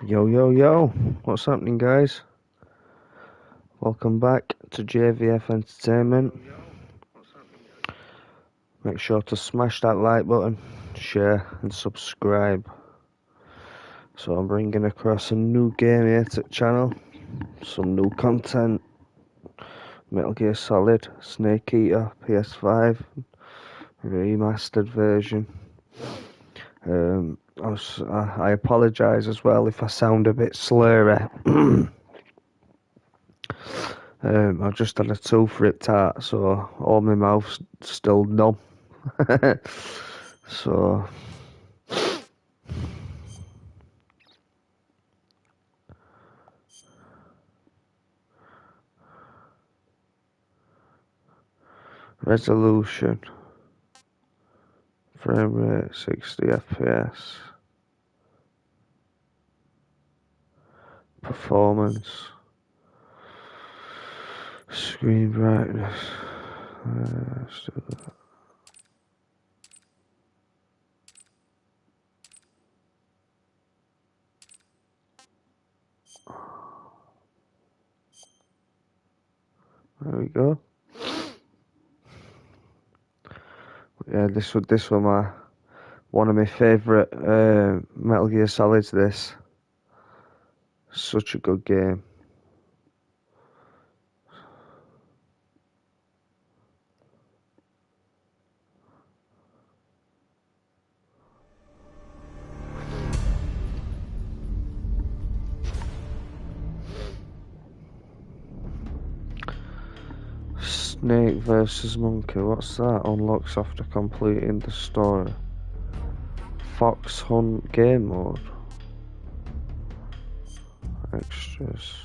Yo, yo, yo, what's happening, guys? Welcome back to JVF Entertainment. Make sure to smash that like button, share, and subscribe. So, I'm bringing across a new game here to the channel, some new content. Metal Gear Solid, Snake Eater, PS5, remastered version. I apologise as well if I sound a bit slurry. I've just had a tooth ripped out, so all my mouth's still numb. So, resolution, frame rate 60 FPS, performance, screen brightness. Let's do that. There we go. Yeah, this was one of my favourite Metal Gear Solids. This such a good game. Snake versus Monkey. What's that? Unlocks after completing the story. Fox Hunt game mode. Extras.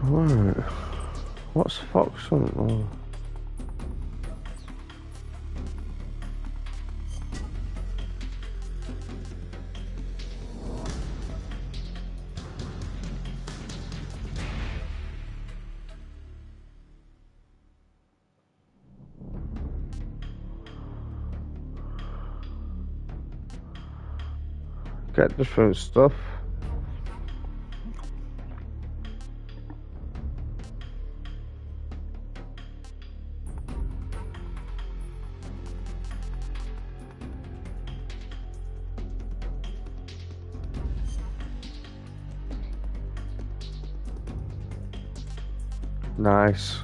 Right. What's Fox Hunt? Oh. Get different stuff. Nice.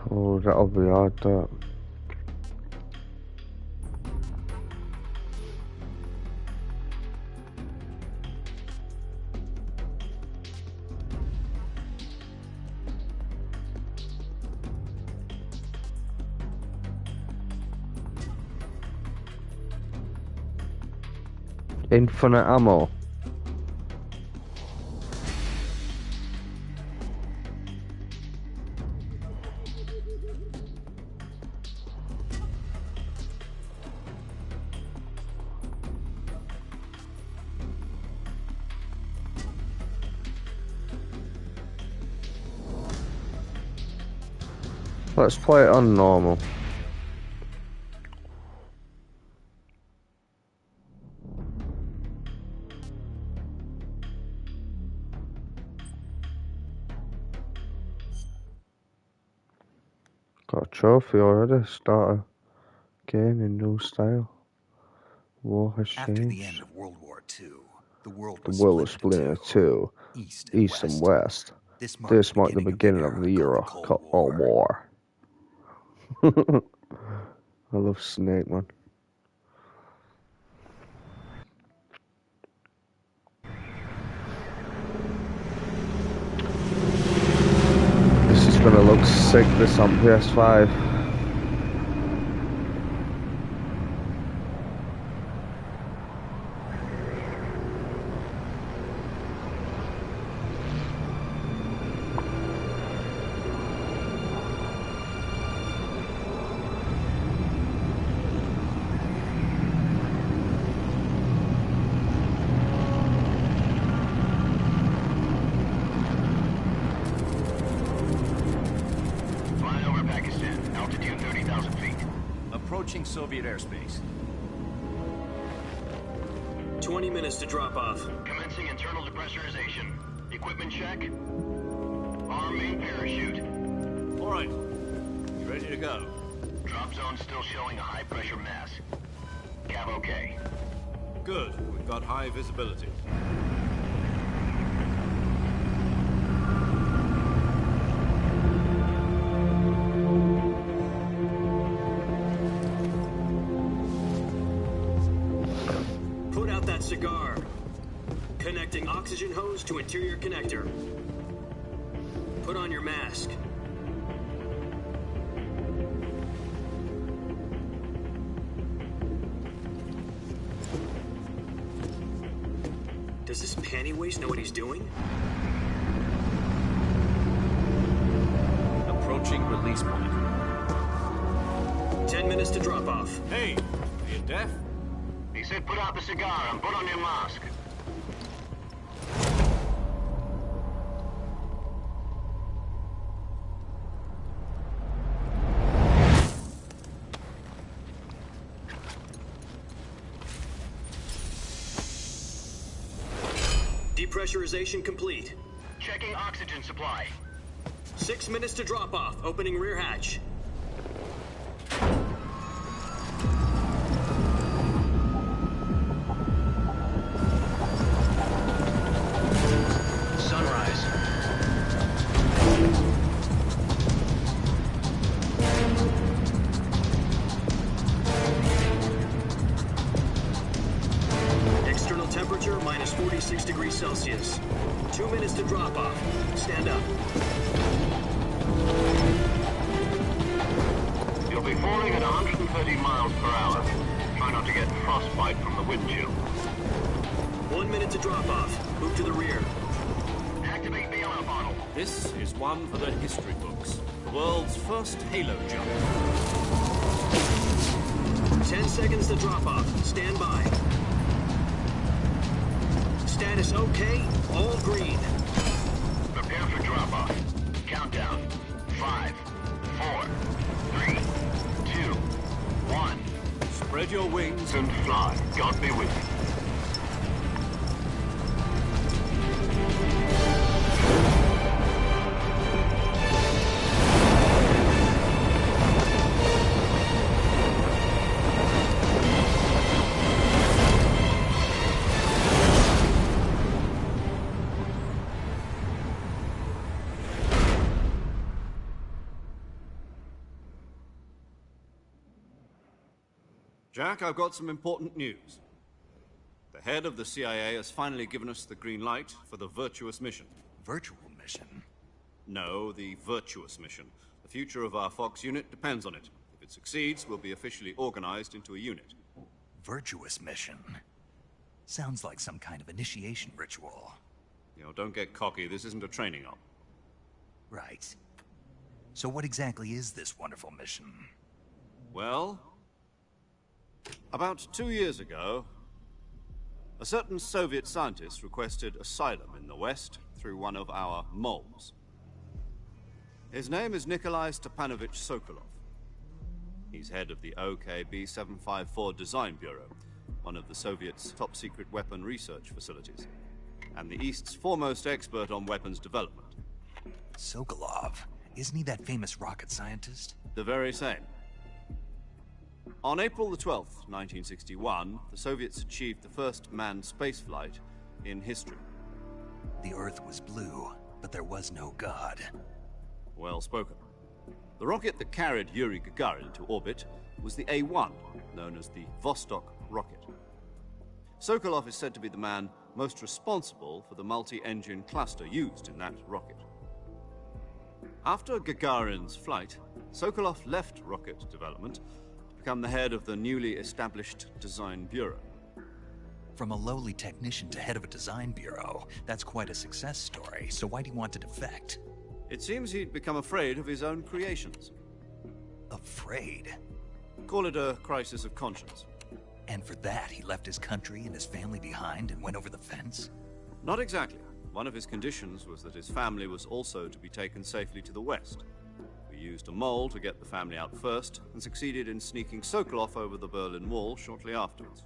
Oh, that'll be hard, that. Infinite ammo. Let's play it on normal. Got a trophy already. Start a game in new style. War has changed. After the end of World War II, the world The was world was split split into into two, two, East and West. This This marked the beginning of the era called called War. War. I love Snake, man. This is gonna look sick, this on PS5. Approaching Soviet airspace. 20 minutes to drop off. Commencing internal depressurization. Equipment check. Arm main parachute. All right. You ready to go? Drop zone still showing a high pressure mass. Cav okay. Good. We've got high visibility. Put out that cigar. Connecting oxygen hose to interior connector. Put on your mask. Does this panty waste know what he's doing? Approaching release point. 10 minutes to drop off. Hey, are you deaf? He said put out the cigar and put on your mask. Depressurization complete. Checking oxygen supply. 6 minutes to drop off. Opening rear hatch. Sunrise. External temperature minus 46 degrees Celsius. 2 minutes to drop off. Stand up. You'll be falling at 130 miles per hour. Try not to get frostbite from the wind chill. 1 minute to drop off. Move to the rear. Activate bailout bottle. This is one for the history books. The world's first halo jump. 10 seconds to drop off. Stand by. Status okay. All green. Prepare for drop-off. Countdown. 5, 4, 3, 2, 1. Spread your wings And fly. God be with you. Jack, I've got some important news. The head of the CIA has finally given us the green light for the virtuous mission. Virtual mission? No, the virtuous mission. The future of our Fox unit depends on it. If it succeeds, we'll be officially organized into a unit. Virtuous mission? Sounds like some kind of initiation ritual. You know, don't get cocky. This isn't a training op. Right. So what exactly is this wonderful mission? Well, about 2 years ago, a certain Soviet scientist requested asylum in the West through one of our moles. His name is Nikolai Stepanovich Sokolov. He's head of the OKB 754 Design Bureau, one of the Soviets' top-secret weapon research facilities, and the East's foremost expert on weapons development. Sokolov? Isn't he that famous rocket scientist? The very same. On April the 12th, 1961, the Soviets achieved the first manned spaceflight in history. The Earth was blue, but there was no God. Well spoken. The rocket that carried Yuri Gagarin to orbit was the A-1, known as the Vostok rocket. Sokolov is said to be the man most responsible for the multi-engine cluster used in that rocket. After Gagarin's flight, Sokolov left rocket development to become the head of the newly established Design Bureau. From a lowly technician to head of a design bureau, that's quite a success story, so why'd he want to defect? It seems he'd become afraid of his own creations. Afraid? Call it a crisis of conscience. And for that, he left his country and his family behind and went over the fence? Not exactly. One of his conditions was that his family was also to be taken safely to the West. We used a mole to get the family out first, and succeeded in sneaking Sokolov over the Berlin Wall shortly afterwards.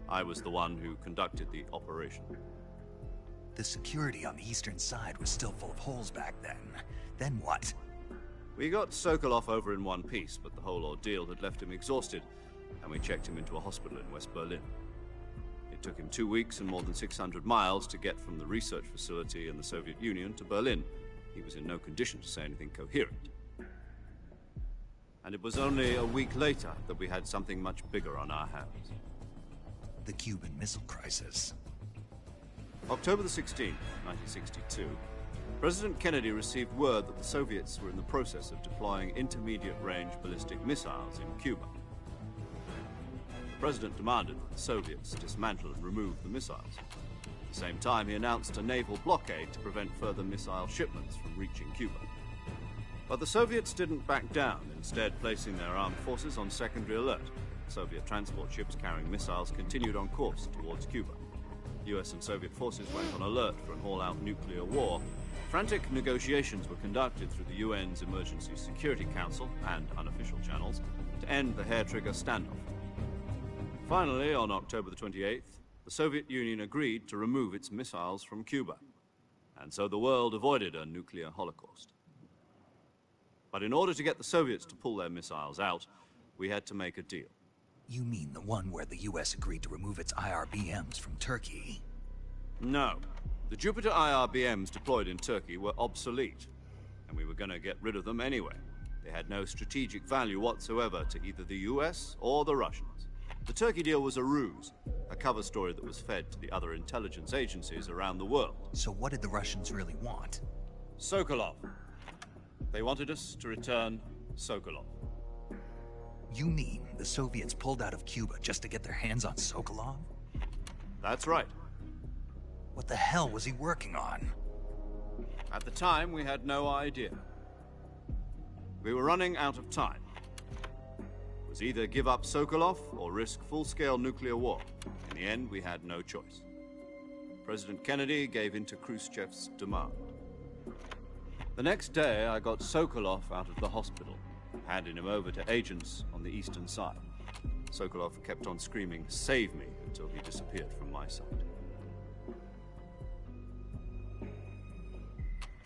I was the one who conducted the operation. The security on the eastern side was still full of holes back then. Then what? We got Sokolov over in one piece, but the whole ordeal had left him exhausted, and we checked him into a hospital in West Berlin. It took him 2 weeks and more than 600 miles to get from the research facility in the Soviet Union to Berlin. He was in no condition to say anything coherent. And it was only a week later that we had something much bigger on our hands. The Cuban Missile Crisis. October the 16th, 1962, President Kennedy received word that the Soviets were in the process of deploying intermediate-range ballistic missiles in Cuba. The President demanded that the Soviets dismantle and remove the missiles. At the same time, he announced a naval blockade to prevent further missile shipments from reaching Cuba. But the Soviets didn't back down, instead placing their armed forces on secondary alert. Soviet transport ships carrying missiles continued on course towards Cuba. US and Soviet forces went on alert for an all-out nuclear war. Frantic negotiations were conducted through the UN's Emergency Security Council and unofficial channels to end the hair-trigger standoff. Finally, on October the 28th, the Soviet Union agreed to remove its missiles from Cuba, and so the world avoided a nuclear holocaust. But in order to get the Soviets to pull their missiles out, we had to make a deal. You mean the one where the US agreed to remove its IRBMs from Turkey? No. The Jupiter IRBMs deployed in Turkey were obsolete, and we were going to get rid of them anyway. They had no strategic value whatsoever to either the US or the Russians. The Turkey deal was a ruse, a cover story that was fed to the other intelligence agencies around the world. So what did the Russians really want? Sokolov. They wanted us to return Sokolov. You mean the Soviets pulled out of Cuba just to get their hands on Sokolov? That's right. What the hell was he working on? At the time, we had no idea. We were running out of time. It was either give up Sokolov or risk full-scale nuclear war. In the end, we had no choice. President Kennedy gave in to Khrushchev's demand. The next day, I got Sokolov out of the hospital, handing him over to agents on the eastern side. Sokolov kept on screaming, "Save me," until he disappeared from my sight.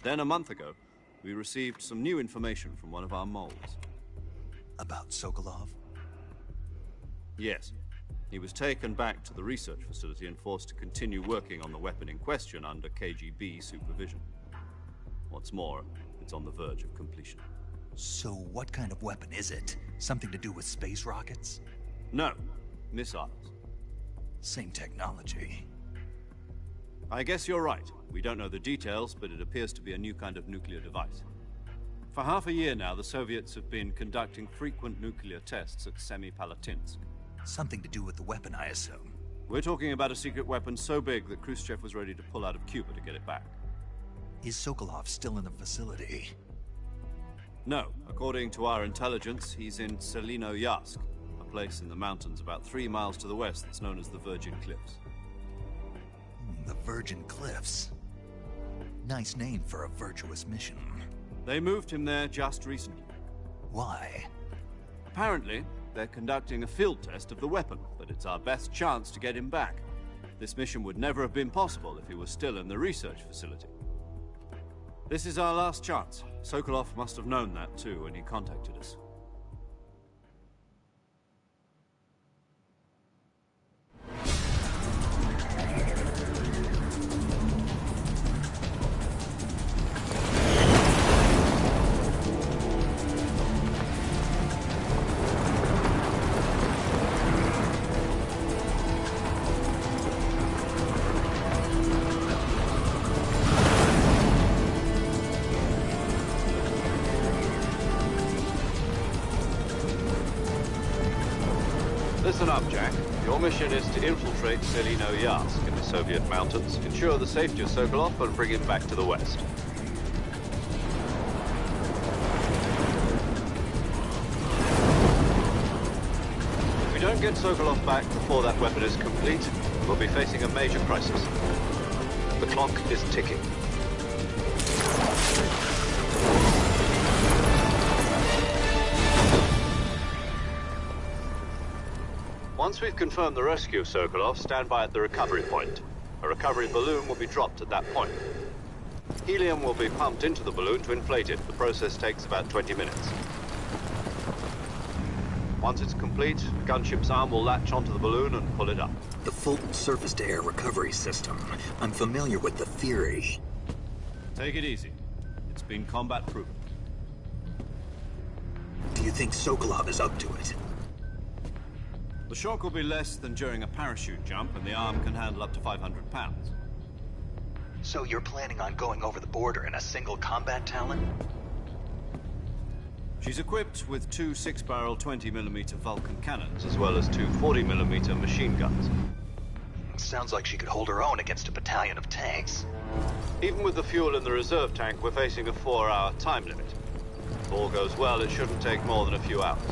Then, a month ago, we received some new information from one of our moles. About Sokolov? Yes. He was taken back to the research facility and forced to continue working on the weapon in question under KGB supervision. What's more, it's on the verge of completion. So what kind of weapon is it? Something to do with space rockets? No, missiles. Same technology. I guess you're right. We don't know the details, but it appears to be a new kind of nuclear device. For half a year now, the Soviets have been conducting frequent nuclear tests at Semipalatinsk. Something to do with the weapon, I assume. We're talking about a secret weapon so big that Khrushchev was ready to pull out of Cuba to get it back. Is Sokolov still in the facility? No, according to our intelligence, he's in Selinoyarsk, a place in the mountains about 3 miles to the west that's known as the Virgin Cliffs. The Virgin Cliffs. Nice name for a virtuous mission. They moved him there just recently. Why? Apparently, they're conducting a field test of the weapon, but it's our best chance to get him back. This mission would never have been possible if he was still in the research facility. This is our last chance. Sokolov must have known that too when he contacted us. Listen up, Jack. Your mission is to infiltrate Selinoyarsk in the Soviet mountains, ensure the safety of Sokolov, and bring him back to the west. If we don't get Sokolov back before that weapon is complete, we'll be facing a major crisis. The clock is ticking. Once we've confirmed the rescue of Sokolov, stand by at the recovery point. A recovery balloon will be dropped at that point. Helium will be pumped into the balloon to inflate it. The process takes about 20 minutes. Once it's complete, the gunship's arm will latch onto the balloon and pull it up. The Fulton surface-to-air recovery system. I'm familiar with the theory. Take it easy. It's been combat-proven. Do you think Sokolov is up to it? The shock will be less than during a parachute jump, and the arm can handle up to 500 pounds. So you're planning on going over the border in a single combat Talon? She's equipped with 2 6-barrel 20mm Vulcan cannons, as well as 2 40mm machine guns. Sounds like she could hold her own against a battalion of tanks. Even with the fuel in the reserve tank, we're facing a 4-hour time limit. If all goes well, it shouldn't take more than a few hours.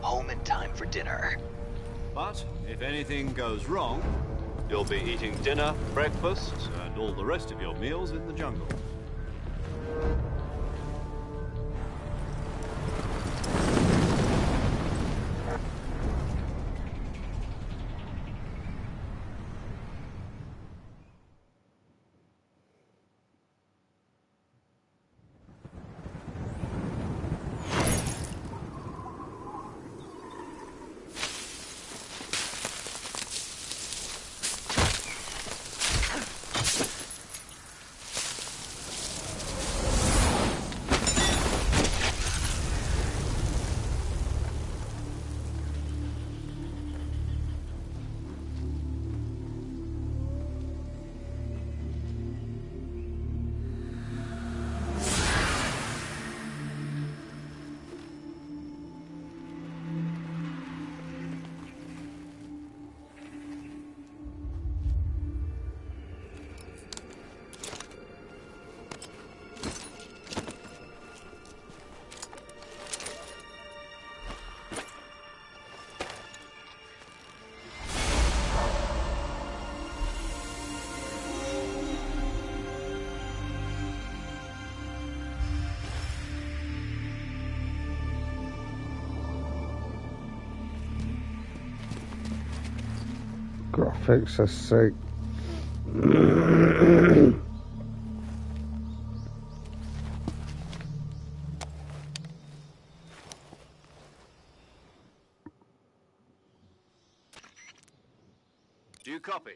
Home in time for dinner. But if anything goes wrong, you'll be eating dinner, breakfast, and all the rest of your meals in the jungle. Graphics are sick. Do you copy?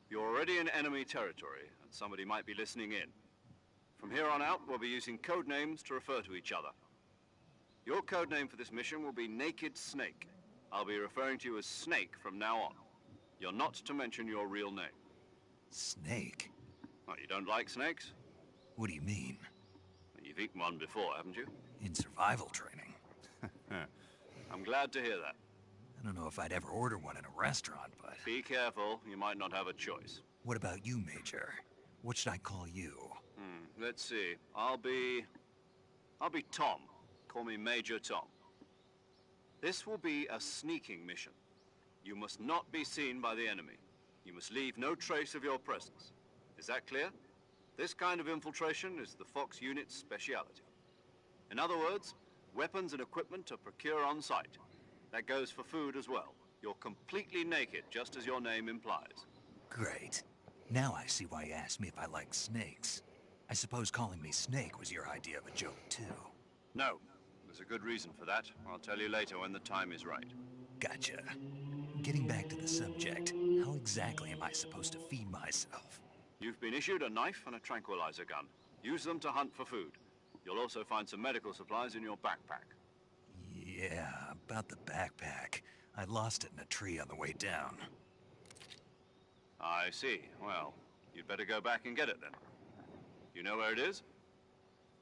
You're already in enemy territory, and somebody might be listening in. From here on out, we'll be using code names to refer to each other. Your code name for this mission will be Naked Snake. I'll be referring to you as Snake from now on. You're not to mention your real name. Snake? Oh, you don't like snakes? What do you mean? You've eaten one before, haven't you? In survival training? I'm glad to hear that. I don't know if I'd ever order one in a restaurant, but... Be careful, you might not have a choice. What about you, Major? What should I call you? Let's see. I'll be Tom. Call me Major Tom. This will be a sneaking mission. You must not be seen by the enemy. You must leave no trace of your presence. Is that clear? This kind of infiltration is the Fox unit's speciality. In other words, weapons and equipment to procure on site. That goes for food as well. You're completely naked, just as your name implies. Great. Now I see why you asked me if I like snakes. I suppose calling me Snake was your idea of a joke, too. No. There's a good reason for that. I'll tell you later when the time is right. Gotcha. Getting back to the subject, how exactly am I supposed to feed myself? You've been issued a knife and a tranquilizer gun. Use them to hunt for food. You'll also find some medical supplies in your backpack. Yeah, about the backpack. I lost it in a tree on the way down. I see. Well, you'd better go back and get it then. You know where it is?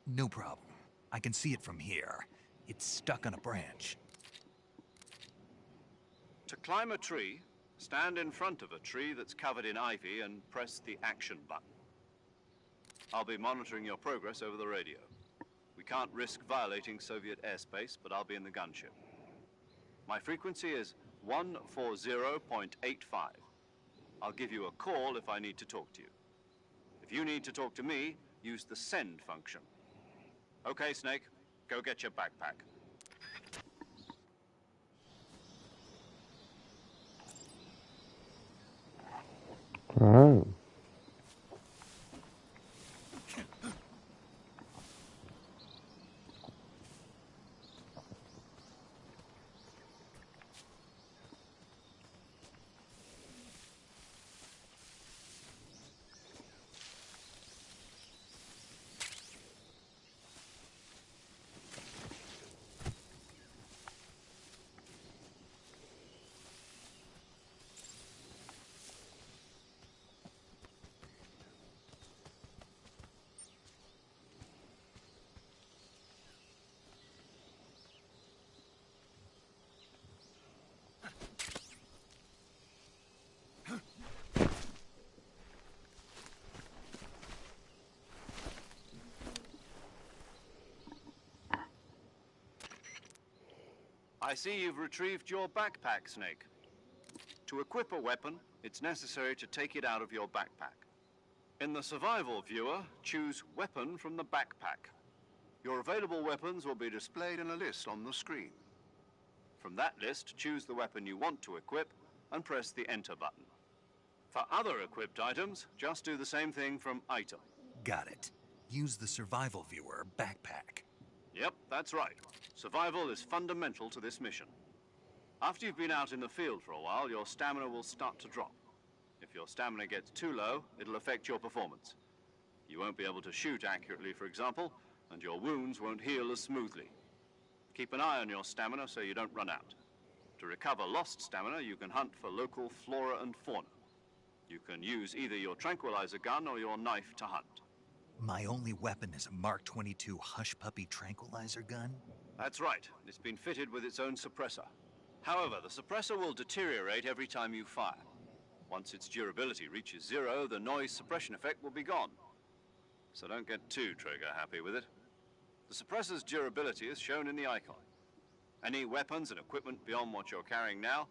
No problem. I can see it from here. It's stuck on a branch. To climb a tree, stand in front of a tree that's covered in ivy and press the action button. I'll be monitoring your progress over the radio. We can't risk violating Soviet airspace, but I'll be in the gunship. My frequency is 140.85. I'll give you a call if I need to talk to you. If you need to talk to me, use the send function. Okay, Snake, go get your backpack. Oh. I see you've retrieved your backpack, Snake. To equip a weapon, it's necessary to take it out of your backpack. In the survival viewer, choose Weapon from the backpack. Your available weapons will be displayed in a list on the screen. From that list, choose the weapon you want to equip and press the Enter button. For other equipped items, just do the same thing from Item. Got it. Use the survival viewer backpack. Yep, that's right. Survival is fundamental to this mission. After you've been out in the field for a while, your stamina will start to drop. If your stamina gets too low, it'll affect your performance. You won't be able to shoot accurately, for example, and your wounds won't heal as smoothly. Keep an eye on your stamina so you don't run out. To recover lost stamina, you can hunt for local flora and fauna. You can use either your tranquilizer gun or your knife to hunt. My only weapon is a Mark 22 Hush Puppy tranquilizer gun? That's right. It's been fitted with its own suppressor. However, the suppressor will deteriorate every time you fire. Once its durability reaches 0, the noise suppression effect will be gone. So don't get too trigger happy with it. The suppressor's durability is shown in the icon. Any weapons and equipment beyond what you're carrying now,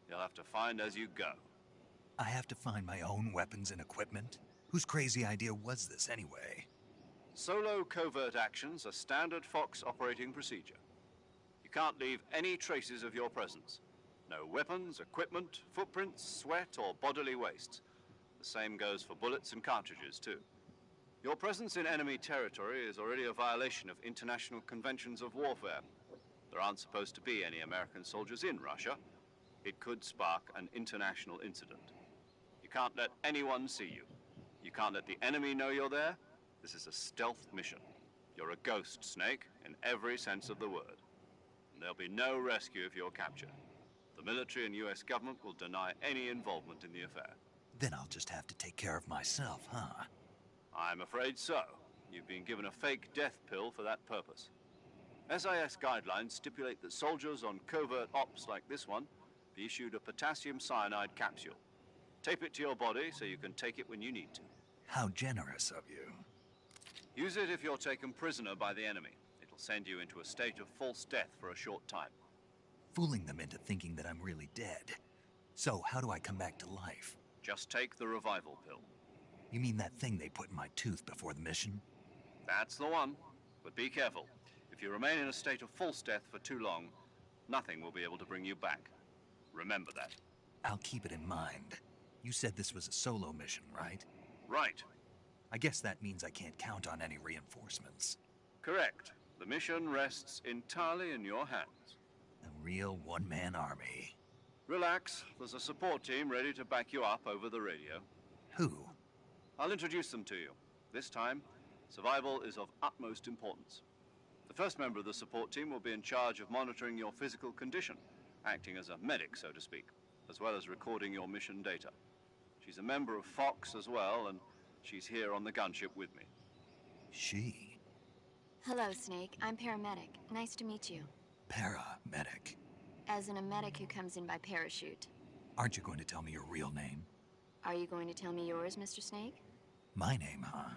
you'll have to find as you go. I have to find my own weapons and equipment? Whose crazy idea was this anyway? Solo covert actions are standard Fox operating procedure. You can't leave any traces of your presence. No weapons, equipment, footprints, sweat, or bodily wastes. The same goes for bullets and cartridges, too. Your presence in enemy territory is already a violation of international conventions of warfare. There aren't supposed to be any American soldiers in Russia. It could spark an international incident. You can't let anyone see you. You can't let the enemy know you're there. This is a stealth mission. You're a ghost, Snake, in every sense of the word. And there'll be no rescue if you're captured. military and US government will deny any involvement in the affair. Then I'll just have to take care of myself, huh? I'm afraid so. You've been given a fake death pill for that purpose. SIS guidelines stipulate that soldiers on covert ops like this one be issued a potassium cyanide capsule. Tape it to your body so you can take it when you need to. How generous of you. Use it if you're taken prisoner by the enemy. It'll send you into a state of false death for a short time. Fooling them into thinking that I'm really dead. So how do I come back to life? Just take the revival pill. You mean that thing they put in my tooth before the mission? That's the one. But be careful. If you remain in a state of false death for too long, nothing will be able to bring you back. Remember that. I'll keep it in mind. You said this was a solo mission, right? Right. I guess that means I can't count on any reinforcements. Correct. The mission rests entirely in your hands. A real one-man army. Relax. There's a support team ready to back you up over the radio. Who? I'll introduce them to you. This time, survival is of utmost importance. The first member of the support team will be in charge of monitoring your physical condition, acting as a medic, so to speak, as well as recording your mission data. She's a member of Fox as well, and she's here on the gunship with me. She? Hello, Snake. I'm paramedic. Nice to meet you. Paramedic. As in a medic who comes in by parachute. Aren't you going to tell me your real name? Are you going to tell me yours, Mr. Snake? My name, huh?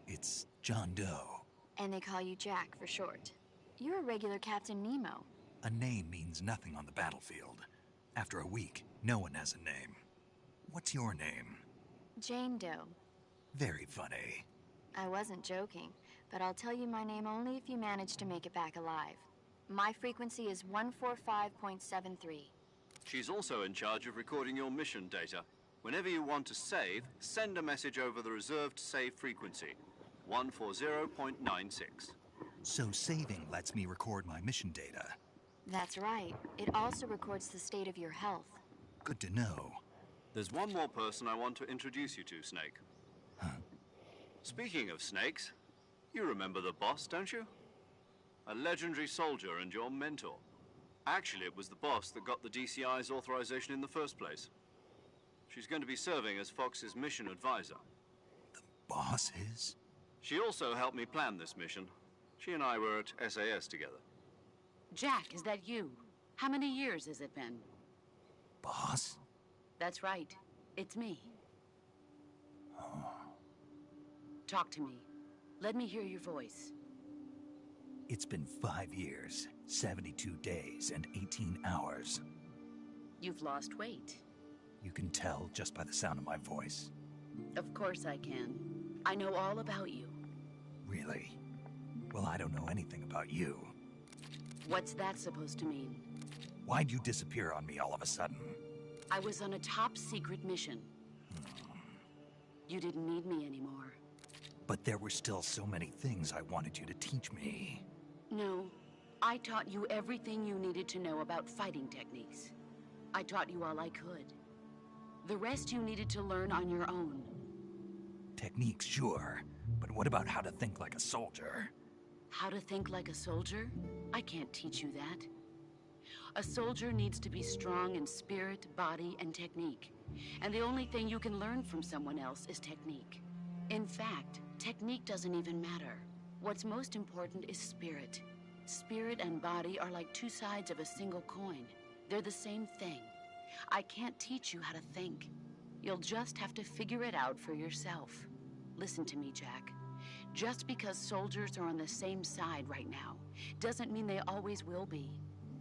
It's John Doe. And they call you Jack for short. You're a regular Captain Nemo. A name means nothing on the battlefield. After a week, no one has a name. What's your name? Jane Doe. Very funny. I wasn't joking, but I'll tell you my name only if you manage to make it back alive. My frequency is 145.73. She's also in charge of recording your mission data. Whenever you want to save, send a message over the reserved save frequency, 140.96. So saving lets me record my mission data. That's right. It also records the state of your health. Good to know. There's one more person I want to introduce you to, Snake. Huh? Speaking of snakes, you remember the boss, don't you? A legendary soldier and your mentor. Actually, it was the boss that got the DCI's authorization in the first place. She's going to be serving as Fox's mission advisor. The boss is? She also helped me plan this mission. She and I were at SAS together. Jack, is that you? How many years has it been? Boss? That's right. It's me. Oh. Talk to me. Let me hear your voice. It's been 5 years, 72 days, and 18 hours. You've lost weight. You can tell just by the sound of my voice. Of course I can. I know all about you. Really? Well, I don't know anything about you. What's that supposed to mean? Why'd you disappear on me all of a sudden? I was on a top-secret mission. You didn't need me anymore. But there were still so many things I wanted you to teach me. No, I taught you everything you needed to know about fighting techniques. I taught you all I could. The rest you needed to learn on your own. Techniques, sure. But what about how to think like a soldier? How to think like a soldier? I can't teach you that. A soldier needs to be strong in spirit, body, and technique. And the only thing you can learn from someone else is technique. In fact, technique doesn't even matter. What's most important is spirit. Spirit and body are like two sides of a single coin. They're the same thing. I can't teach you how to think. You'll just have to figure it out for yourself. Listen to me, Jack. Just because soldiers are on the same side right now doesn't mean they always will be.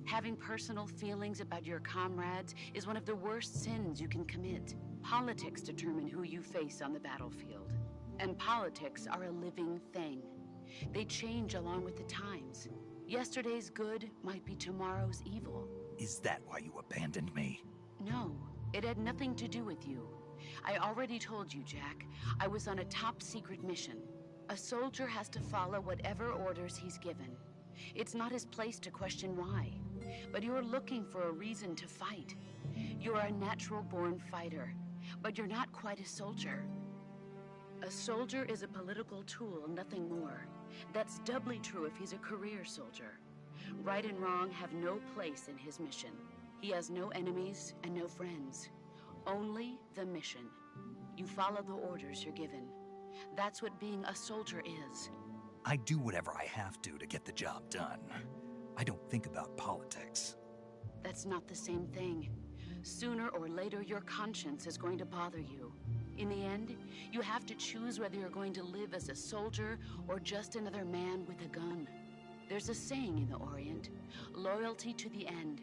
Having personal feelings about your comrades is one of the worst sins you can commit. Politics determine who you face on the battlefield. And politics are a living thing. They change along with the times. Yesterday's good might be tomorrow's evil. Is that why you abandoned me? No, it had nothing to do with you. I already told you, Jack. I was on a top-secret mission. A soldier has to follow whatever orders he's given. It's not his place to question why. But you're looking for a reason to fight. You're a natural-born fighter, but you're not quite a soldier. A soldier is a political tool, nothing more. That's doubly true if he's a career soldier. Right and wrong have no place in his mission. He has no enemies and no friends. Only the mission. You follow the orders you're given. That's what being a soldier is. I do whatever I have to get the job done. I don't think about politics. That's not the same thing. Sooner or later, your conscience is going to bother you. In the end, you have to choose whether you're going to live as a soldier or just another man with a gun. There's a saying in the Orient, loyalty to the end.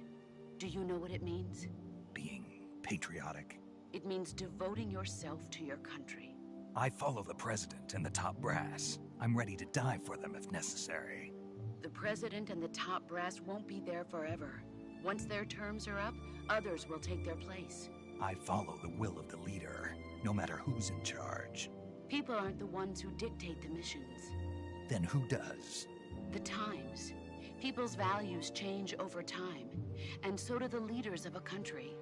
Do you know what it means? Being patriotic. It means devoting yourself to your country. I follow the president and the top brass. I'm ready to die for them if necessary. The president and the top brass won't be there forever. Once their terms are up, others will take their place. I follow the will of the leader, no matter who's in charge. People aren't the ones who dictate the missions. Then who does? The times. People's values change over time, and so do the leaders of a country.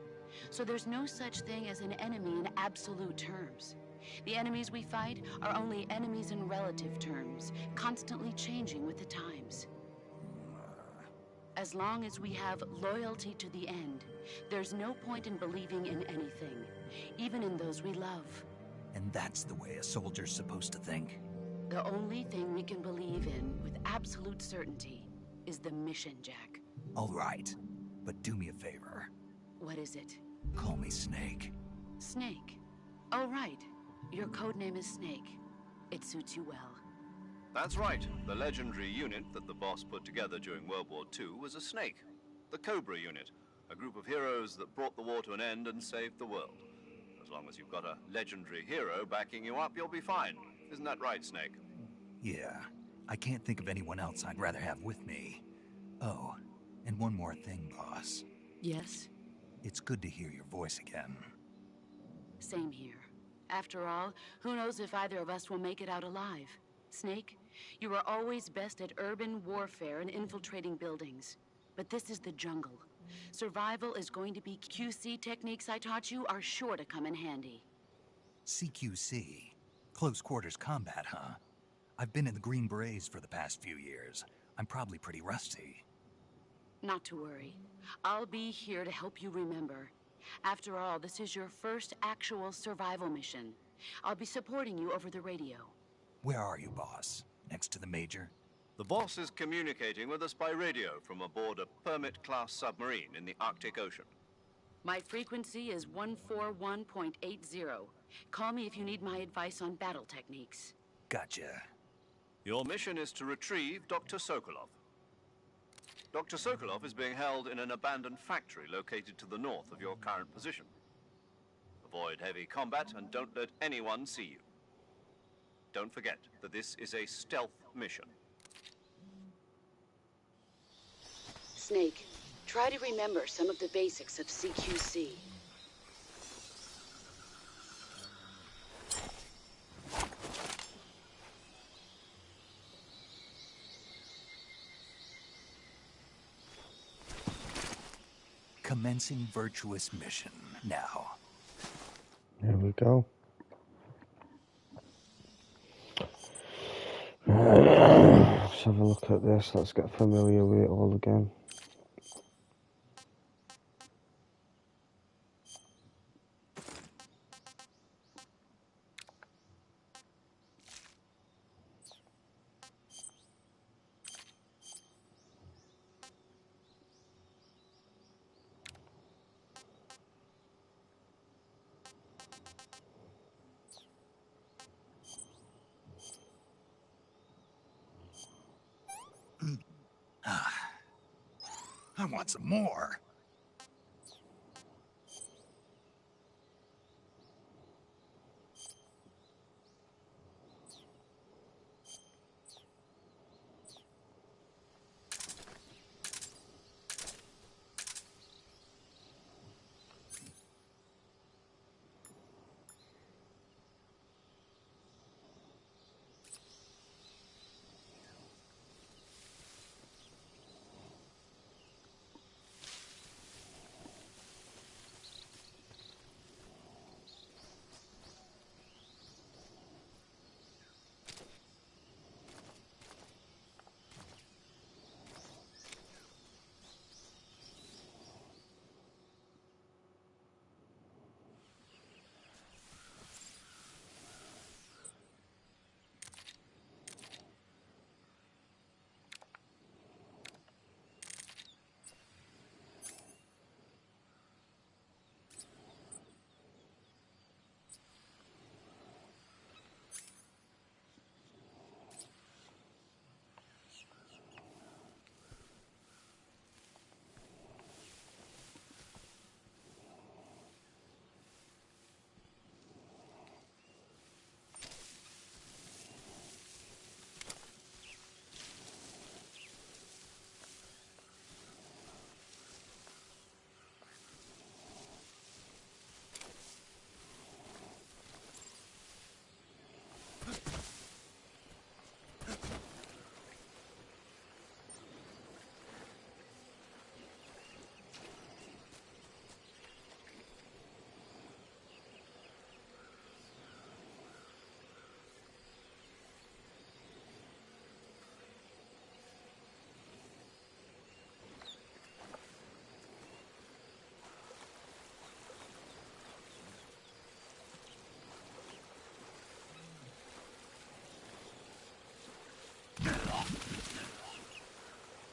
So there's no such thing as an enemy in absolute terms. The enemies we fight are only enemies in relative terms, constantly changing with the times. As long as we have loyalty to the end, there's no point in believing in anything, even in those we love. And that's the way a soldier's supposed to think? The only thing we can believe in with absolute certainty is the mission, Jack. All right, but do me a favor. What is it? Call me Snake. Snake? Oh, right. Your codename is Snake. It suits you well. That's right. The legendary unit that the boss put together during World War II was a snake. The Cobra unit, a group of heroes that brought the war to an end and saved the world. As long as you've got a legendary hero backing you up, you'll be fine. Isn't that right, Snake? Yeah. I can't think of anyone else I'd rather have with me. Oh, and one more thing, boss. Yes? It's good to hear your voice again. Same here. After all, who knows if either of us will make it out alive? Snake, you are always best at urban warfare and infiltrating buildings. But this is the jungle. Survival is going to be QC techniques I taught you are sure to come in handy. CQC? Close quarters combat, huh? I've been in the Green Berets for the past few years. I'm probably pretty rusty. Not to worry. I'll be here to help you remember. After all, this is your first actual survival mission. I'll be supporting you over the radio. Where are you, boss? Next to the Major? The boss is communicating with us by radio from aboard a Permit-class submarine in the Arctic Ocean. My frequency is 141.80. Call me if you need my advice on battle techniques. Gotcha. Your mission is to retrieve Dr. Sokolov. Dr. Sokolov is being held in an abandoned factory located to the north of your current position. Avoid heavy combat and don't let anyone see you. Don't forget that this is a stealth mission. Snake, try to remember some of the basics of CQC. Commencing virtuous mission now. There we go. Let's have a look at this. Let's get familiar with it all again. I want some more.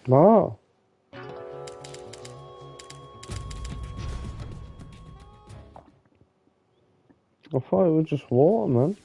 No. I thought it was just water, man.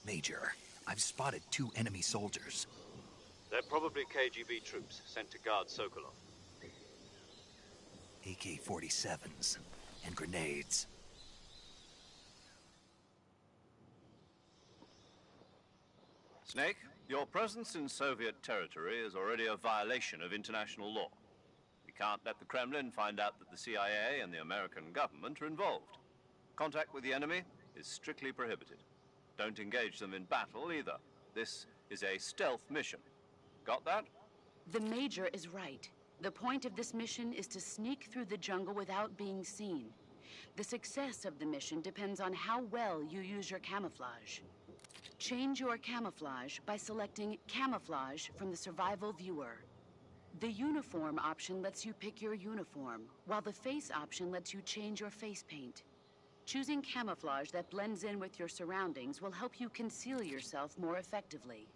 Major, I've spotted 2 enemy soldiers. They're probably KGB troops sent to guard Sokolov. AK-47s and grenades. Snake, your presence in Soviet territory is already a violation of international law. We can't let the Kremlin find out that the CIA and the American government are involved. Contact with the enemy is strictly prohibited. Don't engage them in battle either. This is a stealth mission. Got that? The Major is right. The point of this mission is to sneak through the jungle without being seen. The success of the mission depends on how well you use your camouflage. Change your camouflage by selecting Camouflage from the Survival Viewer. The Uniform option lets you pick your uniform, while the Face option lets you change your face paint. Choosing camouflage that blends in with your surroundings will help you conceal yourself more effectively.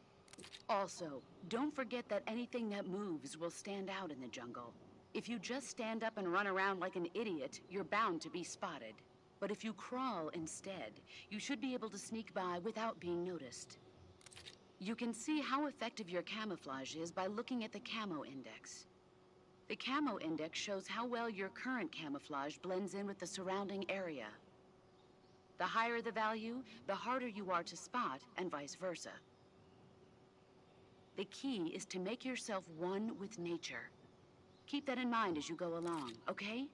Also, don't forget that anything that moves will stand out in the jungle. If you just stand up and run around like an idiot, you're bound to be spotted. But if you crawl instead, you should be able to sneak by without being noticed. You can see how effective your camouflage is by looking at the Camo Index. The Camo Index shows how well your current camouflage blends in with the surrounding area. The higher the value, the harder you are to spot, and vice versa. The key is to make yourself one with nature. Keep that in mind as you go along, okay?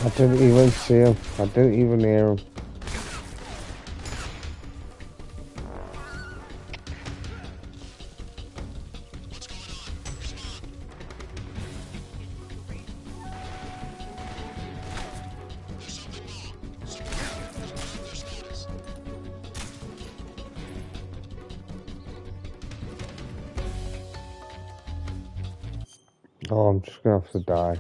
I didn't even see him. I didn't even hear him. Oh, I'm just gonna have to die.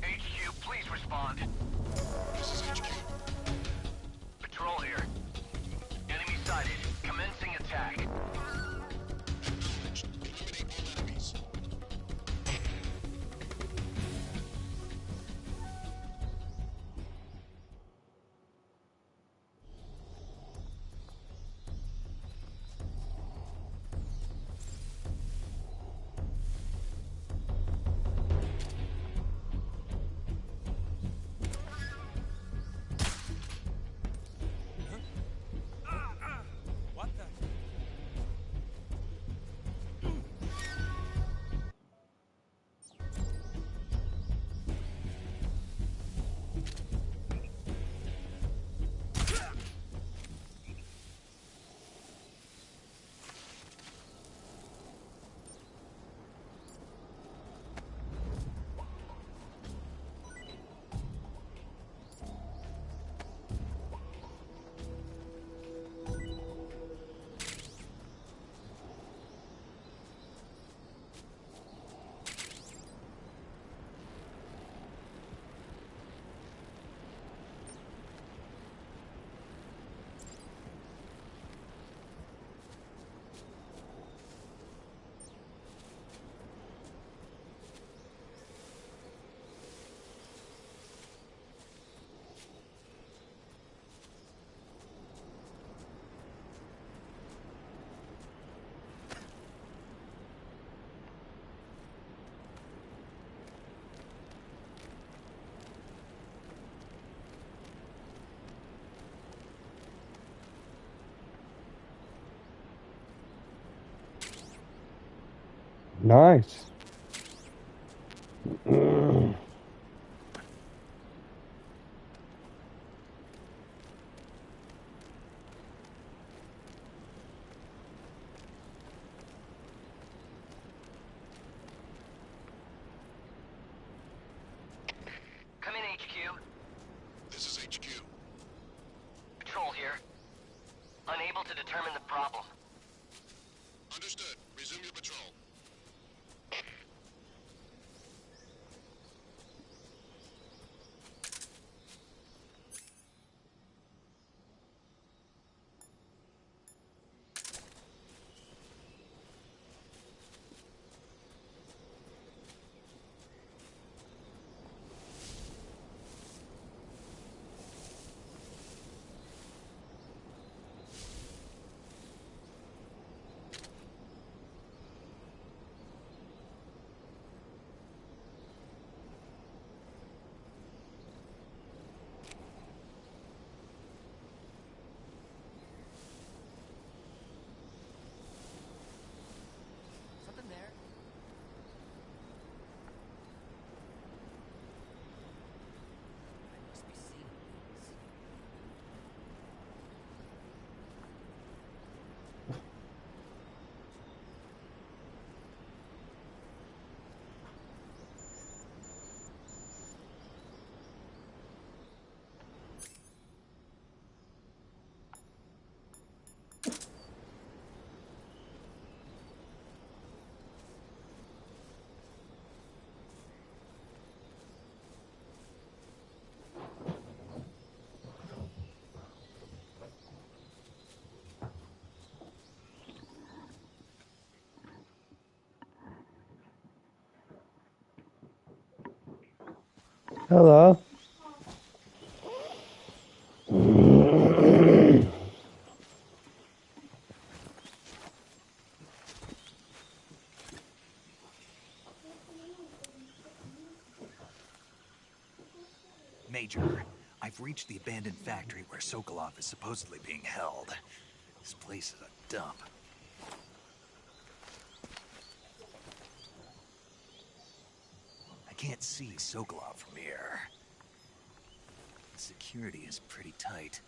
HQ, please respond. This is HQ. Patrol here. Enemy sighted. Commencing attack. Eliminate all enemies. Nice. Come in, HQ. This is HQ. Patrol here. Unable to determine the problem. Understood. Resume your patrol. Something there? I must be seeing things. Hello. Major, I've reached the abandoned factory where Sokolov is supposedly being held. This place is a dump. I can't see Sokolov from here. The security is pretty tight.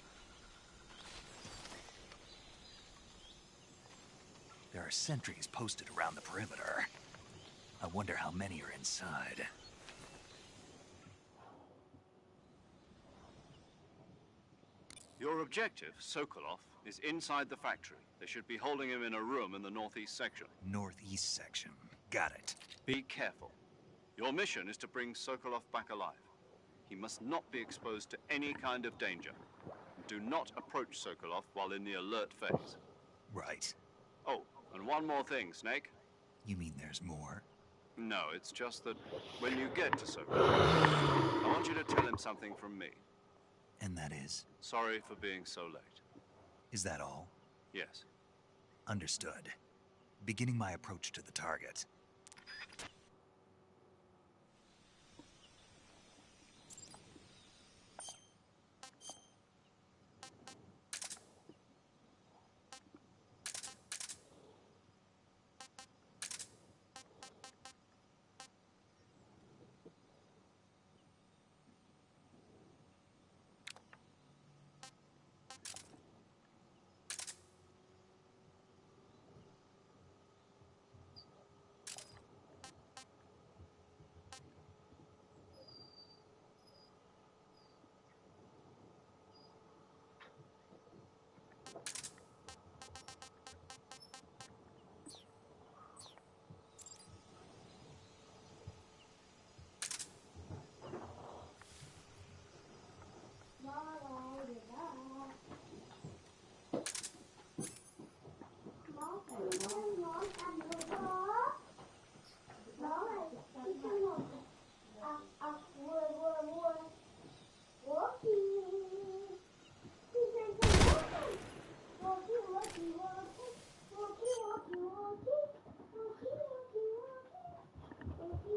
There are sentries posted around the perimeter. I wonder how many are inside. Your objective, Sokolov, is inside the factory. They should be holding him in a room in the northeast section. Northeast section. Got it. Be careful. Your mission is to bring Sokolov back alive. He must not be exposed to any kind of danger. Do not approach Sokolov while in the alert phase. Right. Oh, and one more thing, Snake. You mean there's more? No, it's just that when you get to Sokolov, I want you to tell him something from me. And that is? Sorry for being so late. Is that all? Yes. Understood. Beginning my approach to the target.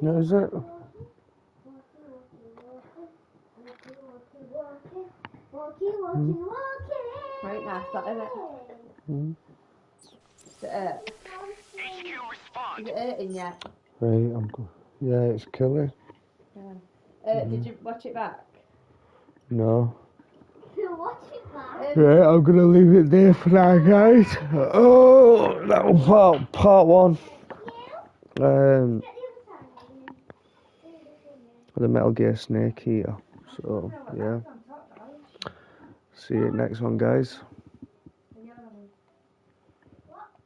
What is it? Right, nice, that, isn't it? Mm. Is it? HQ respond. Is it hurting yet? Right, I'm good. Yeah, it's killing. Yeah. Did you watch it back? No. Watch it back. Right, I'm gonna leave it there for now, guys. Oh, that was part one. The Metal Gear Snake here. So, yeah. See you next one, guys.